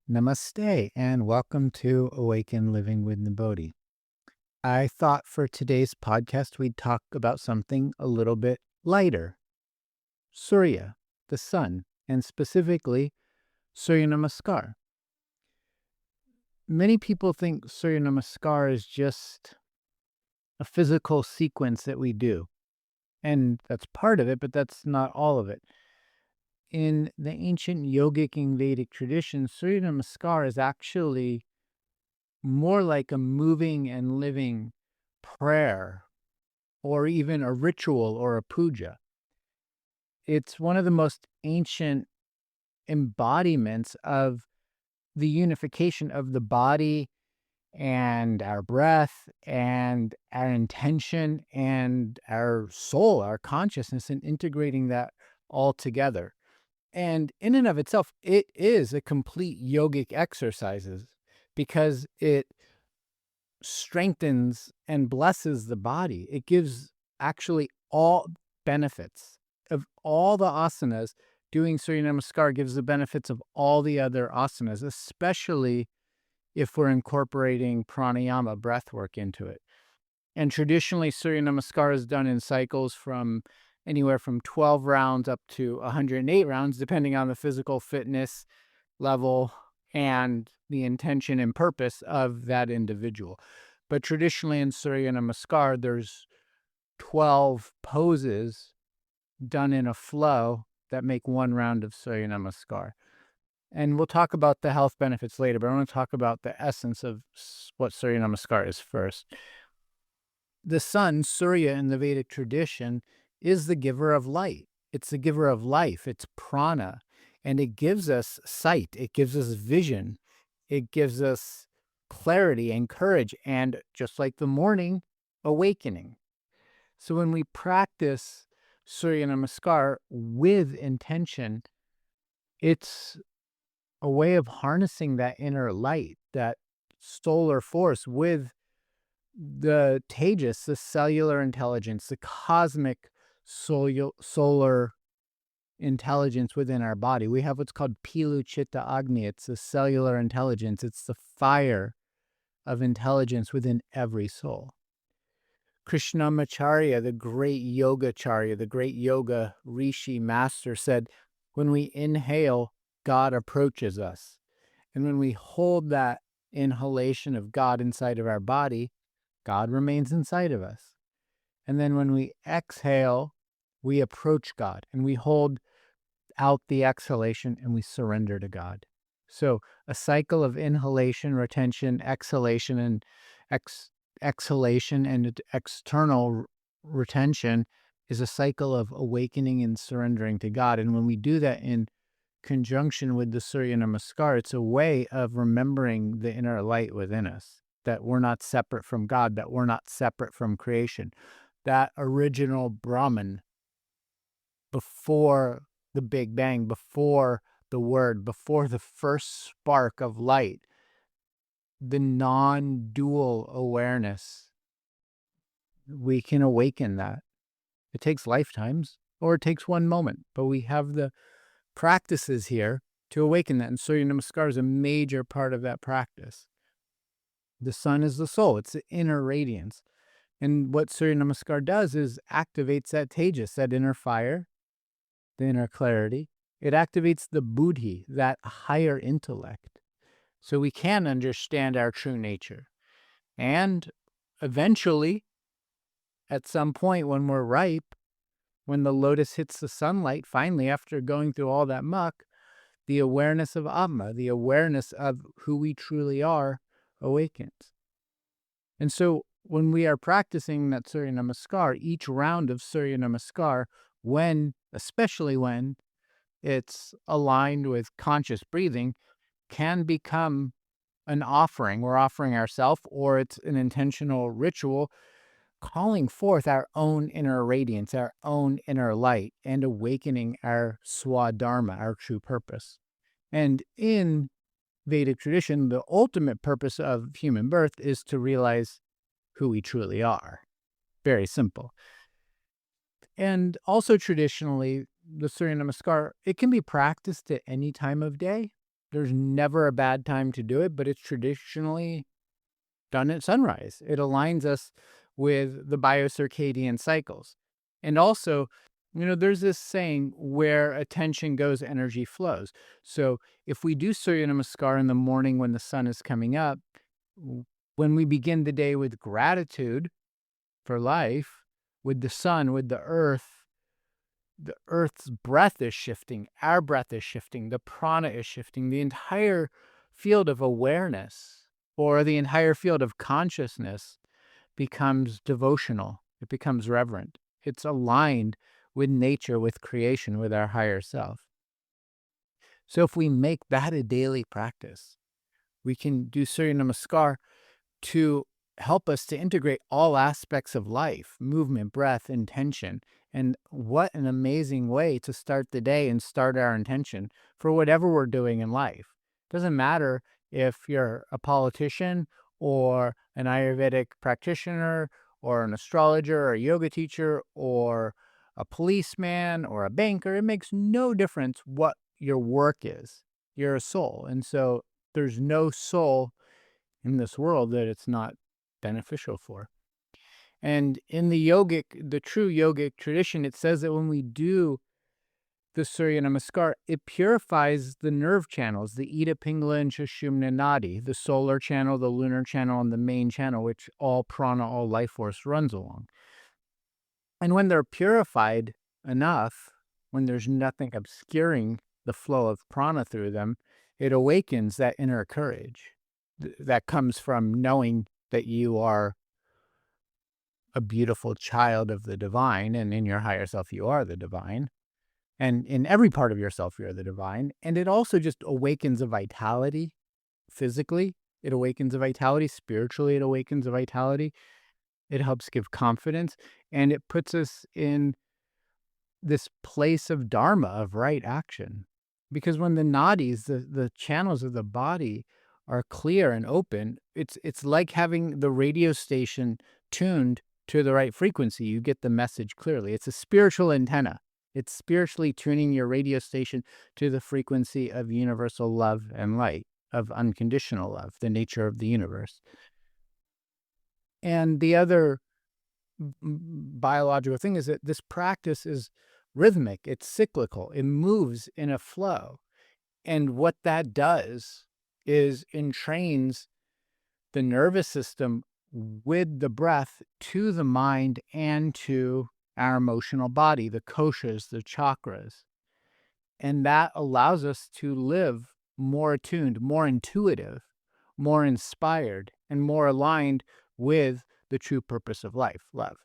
Namaste and welcome to Awaken Living with Nibodhi. I thought for today's podcast we'd talk about something a little bit lighter. Surya, the sun, and specifically Surya Namaskar. Many people think Surya Namaskar is just a physical sequence that we do. And that's part of it, but that's not all of it. In the ancient yogic and Vedic tradition, Surya Namaskar is actually more like a moving and living prayer or even a ritual or a puja. It's one of the most ancient embodiments of the unification of the body and our breath and our intention and our soul, our consciousness, and integrating that all together. And in and of itself, it is a complete yogic exercises because it strengthens and blesses the body. It gives actually all benefits of all the asanas. Doing Surya Namaskar gives the benefits of all the other asanas, especially if we're incorporating pranayama, breath work, into it. And traditionally, Surya Namaskar is done in cycles from anywhere from 12 rounds up to 108 rounds, depending on the physical fitness level and the intention and purpose of that individual. But traditionally in Surya Namaskar, there's 12 poses done in a flow that make one round of Surya Namaskar. And we'll talk about the health benefits later, but I want to talk about the essence of what Surya Namaskar is first. The sun, Surya in the Vedic tradition, is the giver of light. It's the giver of life. It's prana. And it gives us sight. It gives us vision. It gives us clarity and courage. And just like the morning, awakening. So when we practice Surya Namaskar with intention, it's a way of harnessing that inner light, that solar force with the tejas, the cellular intelligence, the cosmic solar intelligence within our body. We have what's called Pilu Chitta Agni. It's the cellular intelligence. It's the fire of intelligence within every soul. Krishnamacharya, the great yogacharya, the great yoga rishi master, said, when we inhale, God approaches us. And when we hold that inhalation of God inside of our body, God remains inside of us. And then when we exhale, we approach God and we hold out the exhalation and we surrender to God. So a cycle of inhalation, retention, exhalation, and exhalation and external retention is a cycle of awakening and surrendering to God. And when we do that in conjunction with the Surya Namaskar, it's a way of remembering the inner light within us, that we're not separate from God, that we're not separate from creation. That original Brahman, before the Big Bang, before the Word, before the first spark of light, the non-dual awareness, we can awaken that. It takes lifetimes or it takes one moment, but we have the practices here to awaken that. And Surya Namaskar is a major part of that practice. The sun is the soul. It's the inner radiance. And what Surya Namaskar does is activates that tejas, that inner fire, the inner clarity. It activates the buddhi, that higher intellect, so we can understand our true nature. And eventually, at some point when we're ripe, when the lotus hits the sunlight, finally, after going through all that muck, the awareness of Atma, the awareness of who we truly are, awakens. And so when we are practicing that Surya Namaskar, each round of Surya Namaskar, especially when it's aligned with conscious breathing, can become an offering. We're offering ourselves, or it's an intentional ritual calling forth our own inner radiance, our own inner light, and awakening our swadharma, our true purpose. And in Vedic tradition, the ultimate purpose of human birth is to realize who we truly are. Very simple. And also traditionally, the Surya Namaskar, it can be practiced at any time of day. There's never a bad time to do it, but it's traditionally done at sunrise. It aligns us with the biocircadian cycles. And also, there's this saying, where attention goes, energy flows. So if we do Surya Namaskar in the morning when the sun is coming up, when we begin the day with gratitude for life, with the sun, with the earth's breath is shifting, our breath is shifting, the prana is shifting, the entire field of awareness or the entire field of consciousness becomes devotional. It becomes reverent. It's aligned with nature, with creation, with our higher self. So if we make that a daily practice, we can do Surya Namaskar to help us to integrate all aspects of life, movement, breath, intention. And what an amazing way to start the day and start our intention for whatever we're doing in life. Doesn't matter if you're a politician or an Ayurvedic practitioner or an astrologer or a yoga teacher or a policeman or a banker. It makes no difference what your work is. You're a soul. And so there's no soul in this world that it's not beneficial for. And in the true yogic tradition, it says that when we do the Surya Namaskar, it purifies the nerve channels, the Ida Pingala and Sushumna Nadi, the solar channel, the lunar channel, and the main channel, which all prana, all life force runs along. And when they're purified enough, when there's nothing obscuring the flow of prana through them, it awakens that inner courage that comes from knowing that you are a beautiful child of the divine, and in your higher self you are the divine, and in every part of yourself you're the divine. And it also just awakens a vitality physically. It awakens a vitality spiritually. It awakens a vitality. It helps give confidence, and it puts us in this place of dharma, of right action. Because when the nadis, the channels of the body, are clear and open, it's like having the radio station tuned to the right frequency. You get the message clearly. It's a spiritual antenna. It's spiritually tuning your radio station to the frequency of universal love and light, of unconditional love, the nature of the universe. And the other biological thing is that this practice is rhythmic, it's cyclical, it moves in a flow. And what that does is entrains the nervous system with the breath to the mind and to our emotional body, the koshas, the chakras. And that allows us to live more attuned, more intuitive, more inspired, and more aligned with the true purpose of life, love.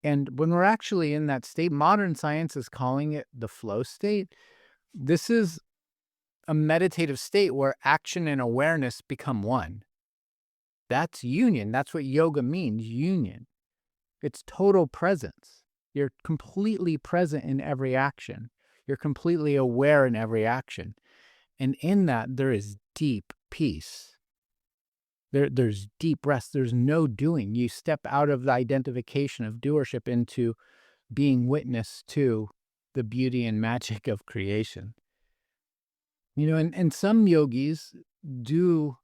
And when we're actually in that state, modern science is calling it the flow state. This is a meditative state where action and awareness become one. That's union. That's what yoga means, union. It's total presence. You're completely present in every action. You're completely aware in every action. And in that, there is deep peace. There's deep rest. There's no doing. You step out of the identification of doership into being witness to the beauty and magic of creation. And some yogis do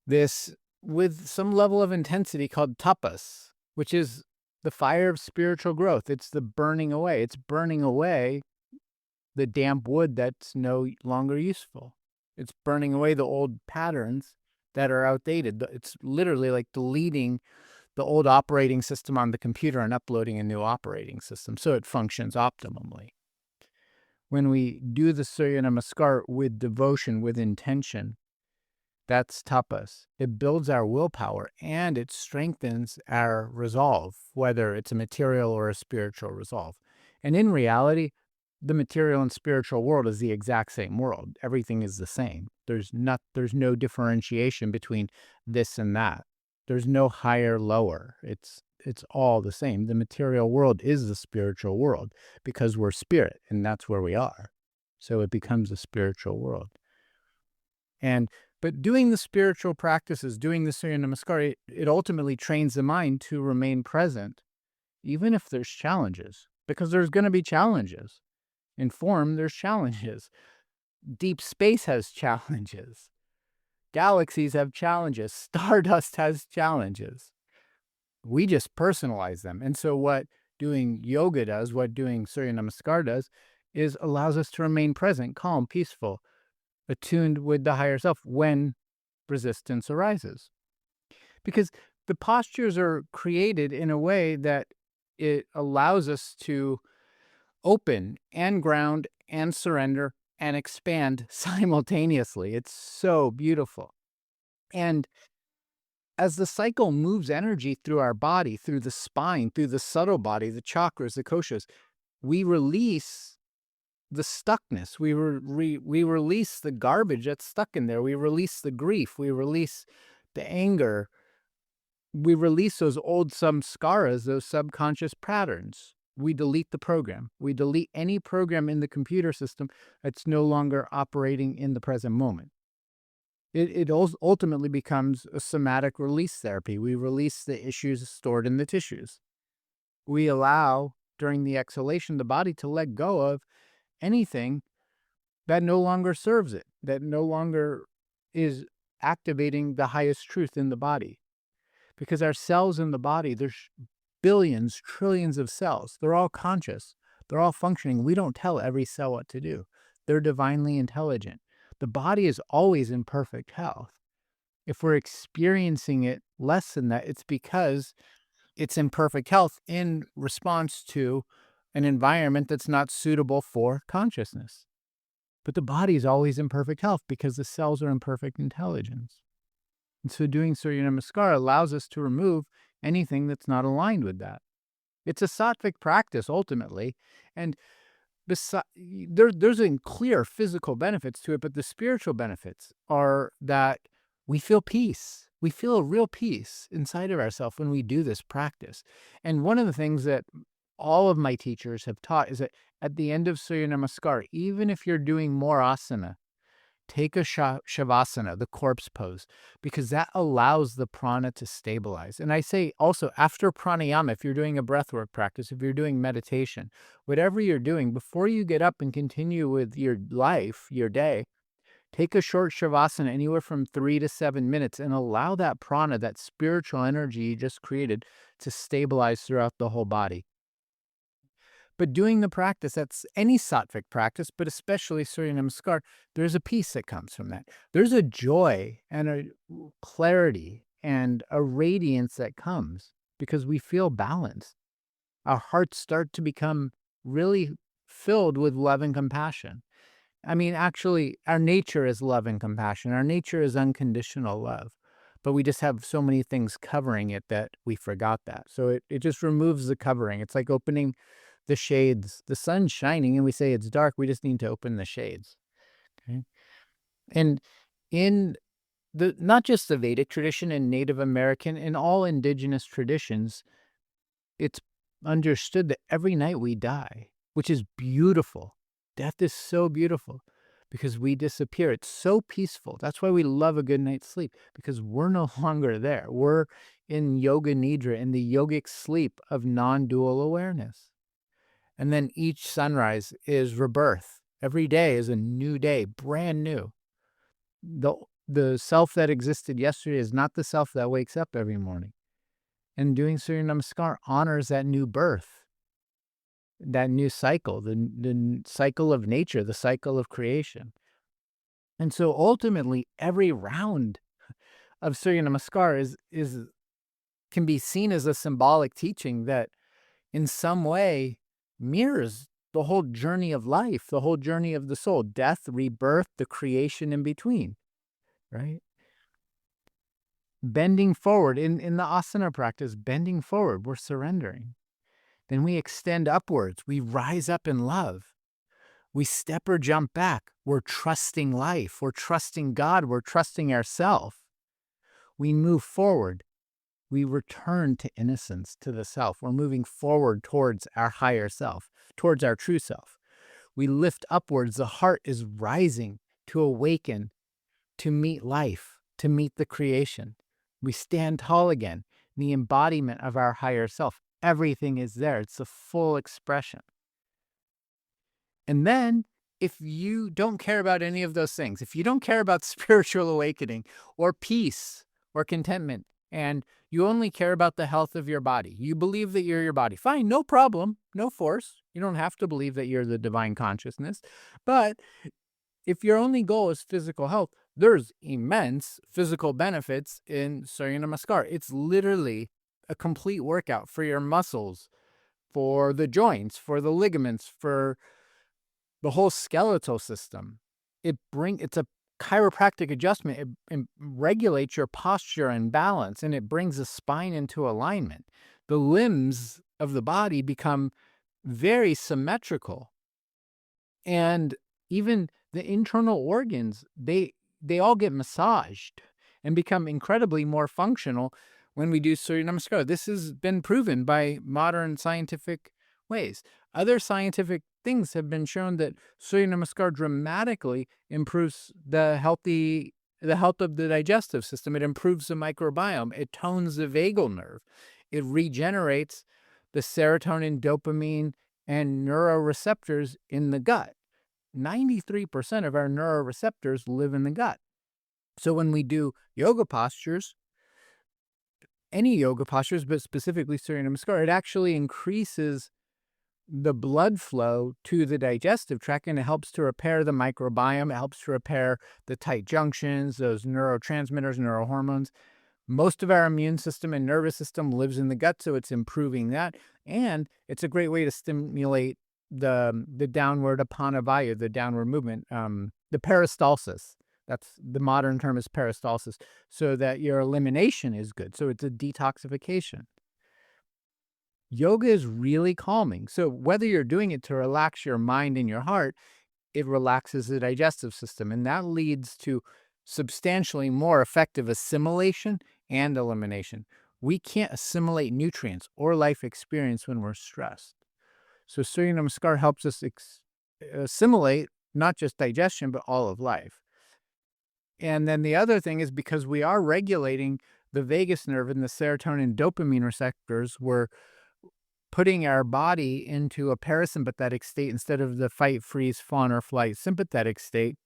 this with some level of intensity called tapas, which is the fire of spiritual growth. It's the burning away. It's burning away the damp wood that's no longer useful. It's burning away the old patterns that are outdated. It's literally like deleting the old operating system on the computer and uploading a new operating system so it functions optimally. When we do the Surya Namaskar with devotion, with intention, that's tapas. It builds our willpower and it strengthens our resolve, whether it's a material or a spiritual resolve. And in reality, the material and spiritual world is the exact same world. Everything is the same. There's no differentiation between this and that. There's no higher, lower. It's all the same. The material world is the spiritual world because we're spirit and that's where we are. So it becomes a spiritual world. But doing the spiritual practices, doing the Surya Namaskar, it ultimately trains the mind to remain present, even if there's challenges, because there's going to be challenges. In form, there's challenges. Deep space has challenges. Galaxies have challenges. Stardust has challenges. We just personalize them. And so what doing yoga does, what doing Surya Namaskar does, is allows us to remain present, calm, peaceful, attuned with the higher self when resistance arises. Because the postures are created in a way that it allows us to open and ground and surrender and expand simultaneously. It's so beautiful. And as the cycle moves energy through our body, through the spine, through the subtle body, the chakras, the koshas, we release the stuckness. We release the garbage that's stuck in there. We release the grief. We release the anger. We release those old samskaras, those subconscious patterns. We delete the program. We delete any program in the computer system that's no longer operating in the present moment. It ultimately becomes a somatic release therapy. We release the issues stored in the tissues. We allow, during the exhalation, the body to let go of anything that no longer serves it, that no longer is activating the highest truth in the body. Because our cells in the body, there's billions, trillions of cells. They're all conscious. They're all functioning. We don't tell every cell what to do. They're divinely intelligent. The body is always in perfect health. If we're experiencing it less than that, it's because it's in perfect health in response to an environment that's not suitable for consciousness. But the body is always in perfect health because the cells are in perfect intelligence. And so doing Surya Namaskar allows us to remove anything that's not aligned with that. It's a sattvic practice ultimately, and there's a clear physical benefits to it, but the spiritual benefits are that we feel peace. We feel a real peace inside of ourselves when we do this practice. And one of the things that all of my teachers have taught is that at the end of Surya Namaskar, even if you're doing more asana, take a shavasana, the corpse pose, because that allows the prana to stabilize. And I say also after pranayama, if you're doing a breathwork practice, if you're doing meditation, whatever you're doing, before you get up and continue with your life, your day, take a short shavasana, anywhere from 3 to 7 minutes, and allow that prana, that spiritual energy you just created, to stabilize throughout the whole body. But doing the practice, that's any sattvic practice, but especially Surya Namaskar, there's a peace that comes from that. There's a joy and a clarity and a radiance that comes because we feel balanced. Our hearts start to become really filled with love and compassion. I mean, actually, our nature is love and compassion. Our nature is unconditional love. But we just have so many things covering it that we forgot that. So it just removes the covering. It's like opening the shades. The sun's shining and we say it's dark. We just need to open the shades. Okay? And in not just the Vedic tradition and Native American, in all indigenous traditions, it's understood that every night we die, which is beautiful. Death is so beautiful because we disappear. It's so peaceful. That's why we love a good night's sleep, because we're no longer there. We're in yoga nidra, in the yogic sleep of non-dual awareness. And then each sunrise is rebirth. Every day is a new day, brand new. The self that existed yesterday is not the self that wakes up every morning. And doing Surya Namaskar honors that new birth, that new cycle, the cycle of nature, the cycle of creation. And so ultimately, every round of Surya Namaskar can be seen as a symbolic teaching that in some way mirrors the whole journey of life, the whole journey of the soul, death, rebirth, the creation in between, right? Bending forward in the asana practice, bending forward, we're surrendering. Then we extend upwards. We rise up in love. We step or jump back. We're trusting life. We're trusting God. We're trusting ourselves. We move forward. We return to innocence, to the self. We're moving forward towards our higher self, towards our true self. We lift upwards. The heart is rising to awaken, to meet life, to meet the creation. We stand tall again, the embodiment of our higher self. Everything is there. It's a full expression. And then if you don't care about any of those things, if you don't care about spiritual awakening or peace or contentment, and you only care about the health of your body, you believe that you're your body, fine, no problem, no force. You don't have to believe that you're the divine consciousness. But if your only goal is physical health, there's immense physical benefits in Surya Namaskar. It's literally a complete workout for your muscles, for the joints, for the ligaments, for the whole skeletal system. It's a chiropractic adjustment. It regulates your posture and balance, and it brings the spine into alignment. The limbs of the body become very symmetrical, and even the internal organs, they all get massaged and become incredibly more functional when we do Surya Namaskar. This has been proven by modern scientific ways. Other scientific things have been shown that Surya Namaskar dramatically improves the health of the digestive system. It improves the microbiome. It tones the vagal nerve. It regenerates the serotonin, dopamine, and neuroreceptors in the gut. 93% of our neuroreceptors live in the gut. So when we do yoga postures, any yoga postures, but specifically Surya Namaskar, it actually increases the blood flow to the digestive tract, and it helps to repair the microbiome. It helps to repair the tight junctions, those neurotransmitters, neurohormones. Most of our immune system and nervous system lives in the gut, so it's improving that. And it's a great way to stimulate the downward apanavayu, the downward movement, the peristalsis. That's the modern term is peristalsis, so that your elimination is good. So it's a detoxification. Yoga is really calming. So whether you're doing it to relax your mind and your heart, it relaxes the digestive system, and that leads to substantially more effective assimilation and elimination. We can't assimilate nutrients or life experience when we're stressed. So Surya Namaskar helps us assimilate not just digestion, but all of life. And then the other thing is, because we are regulating the vagus nerve and the serotonin dopamine receptors, we're putting our body into a parasympathetic state instead of the fight, freeze, fawn, or flight sympathetic state.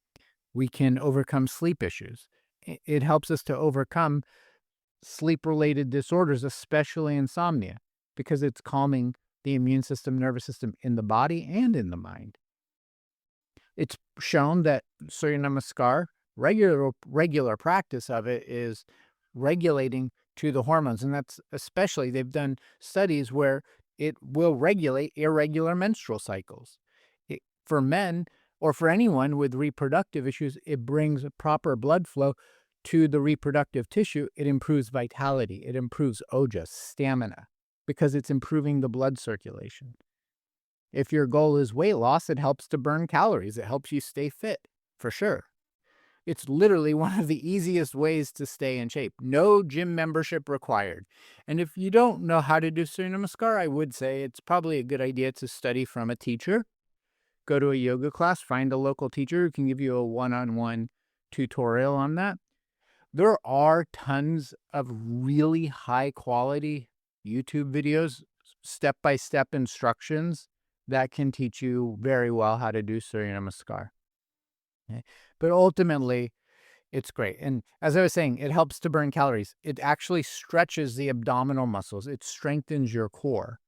We can overcome sleep issues. It helps us to overcome sleep-related disorders, especially insomnia, because it's calming the immune system, nervous system in the body and in the mind. It's shown that Surya Namaskar, regular practice of it, is regulating to the hormones. And that's especially, they've done studies where it will regulate irregular menstrual cycles. For men or for anyone with reproductive issues, it brings proper blood flow to the reproductive tissue. It improves vitality. It improves ojas, stamina, because it's improving the blood circulation. If your goal is weight loss, it helps to burn calories. It helps you stay fit, for sure. It's literally one of the easiest ways to stay in shape. No gym membership required. And if you don't know how to do Surya Namaskar, I would say it's probably a good idea to study from a teacher. Go to a yoga class, find a local teacher who can give you a one-on-one tutorial on that. There are tons of really high-quality YouTube videos, step-by-step instructions that can teach you very well how to do Surya Namaskar. Okay? But ultimately, it's great. And as I was saying, it helps to burn calories. It actually stretches the abdominal muscles. It strengthens your core.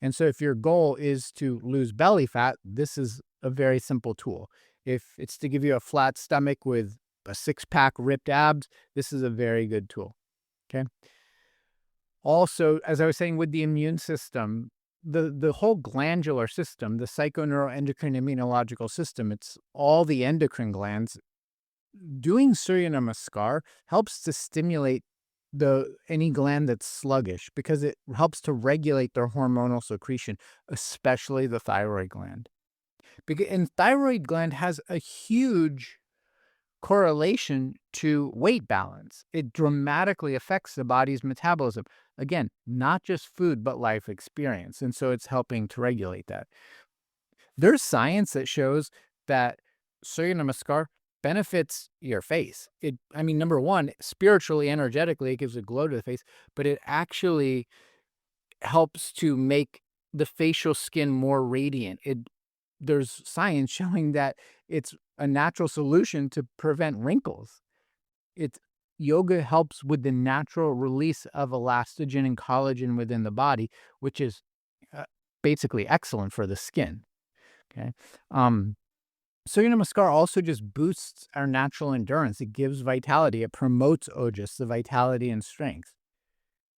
And so if your goal is to lose belly fat, this is a very simple tool. If it's to give you a flat stomach with a six-pack ripped abs, this is a very good tool. Okay. Also, as I was saying, with the immune system, the whole glandular system, the psychoneuroendocrine immunological system, it's all the endocrine glands. Doing Surya Namaskar helps to stimulate any gland that's sluggish, because it helps to regulate their hormonal secretion, especially the thyroid gland. And thyroid gland has a huge correlation to weight balance. It dramatically affects the body's metabolism. Again, not just food, but life experience. And so it's helping to regulate that. There's science that shows that Surya Namaskar benefits your face. Number one, spiritually, energetically, it gives a glow to the face, but it actually helps to make the facial skin more radiant. there's science showing that it's a natural solution to prevent wrinkles. Yoga helps with the natural release of elastogen and collagen within the body, which is uh, basically excellent for the skin. Okay. Surya Namaskar also just boosts our natural endurance. It gives vitality. It promotes ojas, the vitality and strength.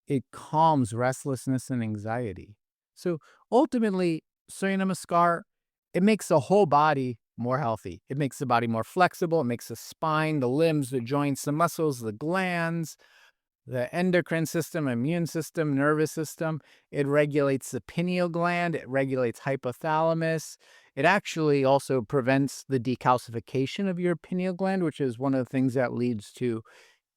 It calms restlessness and anxiety. So ultimately, Surya Namaskar, it makes the whole body more healthy. It makes the body more flexible. It makes the spine, the limbs, the joints, the muscles, the glands, the endocrine system, immune system, nervous system. It regulates the pineal gland. It regulates hypothalamus. It actually also prevents the decalcification of your pineal gland, which is one of the things that leads to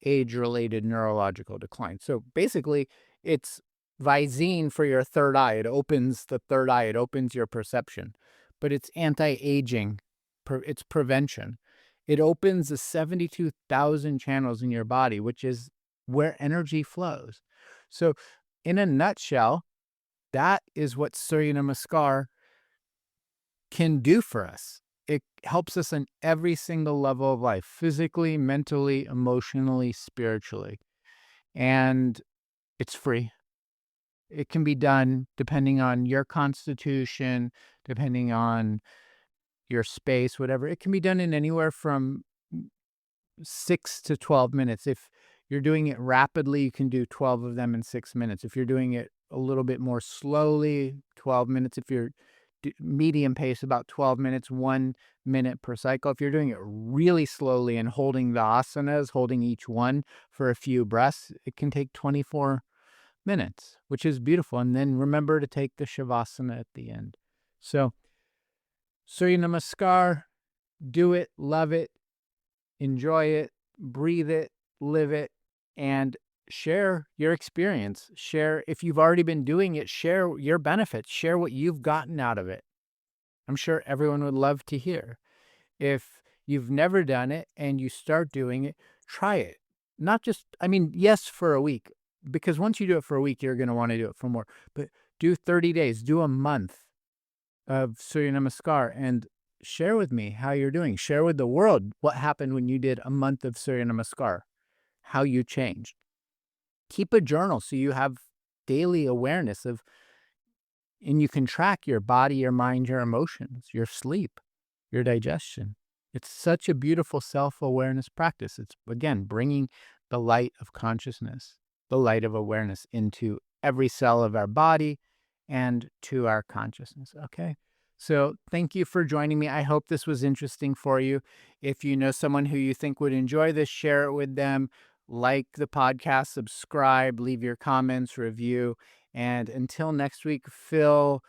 age-related neurological decline. So basically, it's Visine for your third eye. It opens the third eye. It opens your perception. But it's anti-aging. It's prevention. It opens the 72,000 channels in your body, which is where energy flows. So in a nutshell, that is what Surya Namaskar can do for us. It helps us on every single level of life, physically, mentally, emotionally, spiritually. And it's free. It can be done depending on your constitution, depending on your space, whatever. It can be done in anywhere from 6 to 12 minutes. If you're doing it rapidly, you can do 12 of them in 6 minutes. If you're doing it a little bit more slowly, 12 minutes. If you're medium pace, about 12 minutes, 1 minute per cycle. If you're doing it really slowly and holding the asanas, holding each one for a few breaths, it can take 24 minutes, which is beautiful. And then remember to take the shavasana at the end. So Surya Namaskar, do it, love it, enjoy it, breathe it, live it, and share your experience. Share, if you've already been doing it, share your benefits, share what you've gotten out of it. I'm sure everyone would love to hear. If you've never done it and you start doing it, try it. Not just, yes, for a week, because once you do it for a week, you're going to want to do it for more. But do 30 days, do a month of Surya Namaskar and share with me how you're doing. Share with the world what happened when you did a month of Surya Namaskar, how you changed. Keep a journal so you have daily awareness of, and you can track your body, your mind, your emotions, your sleep, your digestion. It's such a beautiful self-awareness practice. It's, again, bringing the light of consciousness, the light of awareness into every cell of our body and to our consciousness. Okay. So thank you for joining me. I hope this was interesting for you. If you know someone who you think would enjoy this, share it with them. Like the podcast, subscribe, leave your comments, review. And until next week, fill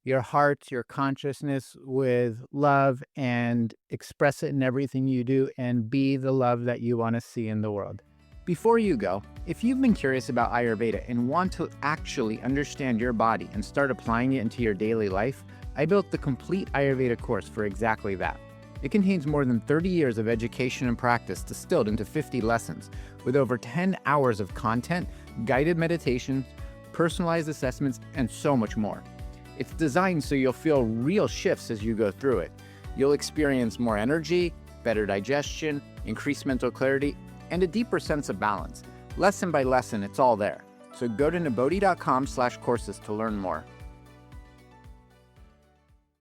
your heart, your consciousness with love and express it in everything you do and be the love that you want to see in the world. Before you go, if you've been curious about Ayurveda and want to actually understand your body and start applying it into your daily life, I built the complete Ayurveda course for exactly that. It contains more than 30 years of education and practice distilled into 50 lessons, with over 10 hours of content, guided meditations, personalized assessments, and so much more. It's designed so you'll feel real shifts as you go through it. You'll experience more energy, better digestion, increased mental clarity, and a deeper sense of balance. Lesson by lesson, it's all there. So go to Nibodhi.com/courses to learn more.